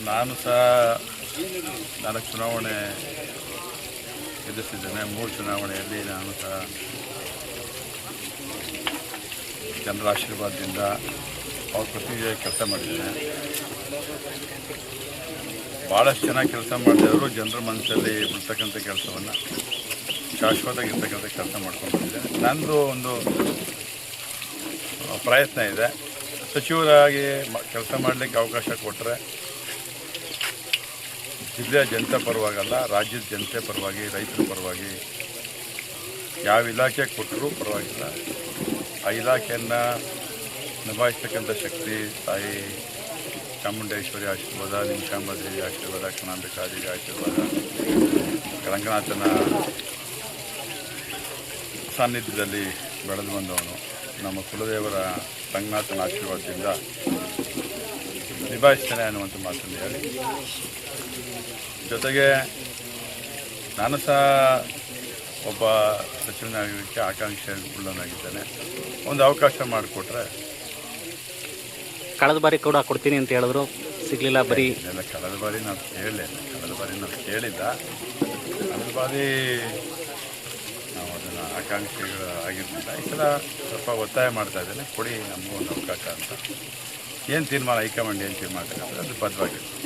ನಾನು ಸಹ 4 ಚುನಾವಣೆ ಎದುರಿಸಿದ್ದೇನೆ. 3 ಚುನಾವಣೆಯಲ್ಲಿ ನಾನು ಸಹ ಜನರ ಆಶೀರ್ವಾದದಿಂದ ಅವ್ರ ಪ್ರತಿನಿಧಿಯ ಕೆಲಸ ಮಾಡಿದ್ದೇನೆ. ಭಾಳಷ್ಟು ಚೆನ್ನಾಗಿ ಕೆಲಸ ಮಾಡಿದವರು ಜನರ ಮನಸ್ಸಲ್ಲಿ ಬಿಡ್ತಕ್ಕಂಥ ಕೆಲಸವನ್ನು ಶಾಶ್ವತವಾಗಿರ್ತಕ್ಕಂಥ ಕೆಲಸ ಮಾಡ್ಕೊಂಡು ಬಂದಿದ್ದೇನೆ. ನನ್ನದು ಒಂದು ಪ್ರಯತ್ನ ಇದೆ. ಸಚಿವರಾಗಿ ಕೆಲಸ ಮಾಡಲಿಕ್ಕೆ ಅವಕಾಶ ಕೊಟ್ಟರೆ ಜಿಲ್ಲೆಯ ಜನತೆ ಪರವಾಗಲ್ಲ, ರಾಜ್ಯದ ಜನತೆ ಪರವಾಗಿ, ರೈತರ ಪರವಾಗಿ ಯಾವ ಇಲಾಖೆ ಕೊಟ್ಟರೂ ಪರವಾಗಿಲ್ಲ. ಆ ಇಲಾಖೆಯನ್ನು ನಿಭಾಯಿಸ್ತಕ್ಕಂಥ ಶಕ್ತಿ ತಾಯಿ ಚಾಮುಂಡೇಶ್ವರಿ ಆಶೀರ್ವಾದ, ನಿಮಿಷಾಂಬದೇವಿ ಆಶೀರ್ವಾದ, ಕಣಾಂಬಿಕಾದೇವಿ ಆಶೀರ್ವಾದ, ರಂಗನಾಥನ ಸಾನ್ನಿಧ್ಯದಲ್ಲಿ ಬೆಳೆದು ಬಂದವನು ನಮ್ಮ ಕುಲದೇವರ ರಂಗನಾಥನ ಆಶೀರ್ವಾದದಿಂದ ನಿಭಾಯಿಸ್ತೇನೆ ಅನ್ನುವಂಥ ಮಾತನ್ನು ಹೇಳಿ, ಜೊತೆಗೆ ನಾನು ಸಹ ಒಬ್ಬ ಸಚಿವನಾಗಲಿಕ್ಕೆ ಆಕಾಂಕ್ಷೆಯುಳ್ಳವನಾಗಿದ್ದೇನೆ. ಒಂದು ಅವಕಾಶ ಮಾಡಿಕೊಟ್ರೆ. ಕಳೆದ ಬಾರಿ ಕೂಡ ಕೊಡ್ತೀನಿ ಅಂತ ಹೇಳಿದ್ರು, ಸಿಗಲಿಲ್ಲ. ಬರೀ ಇಲ್ಲ, ಕಳೆದ ಬಾರಿ ನಾವು ಕೇಳಿಲ್ಲ. ಕಳೆದ ಬಾರಿ ನಾವು ಅದನ್ನು ಆಕಾಂಕ್ಷಿಗಳು ಆಗಿರಲಿಲ್ಲ. ಈ ಸಲ ಸ್ವಲ್ಪ ಒತ್ತಾಯ ಮಾಡ್ತಾ ಇದ್ದೇನೆ, ಕೊಡಿ ನಮಗೂ ಒಂದು ಅವಕಾಶ ಅಂತ. ಏನು ತೀರ್ಮಾನ ಹೈಕಮಾಂಡ್ ಏನು ತೀರ್ಮಾನ ತಗೊಂಡ್ರೆ ಅದು ಬದ್ಧವಾಗಿದೆ.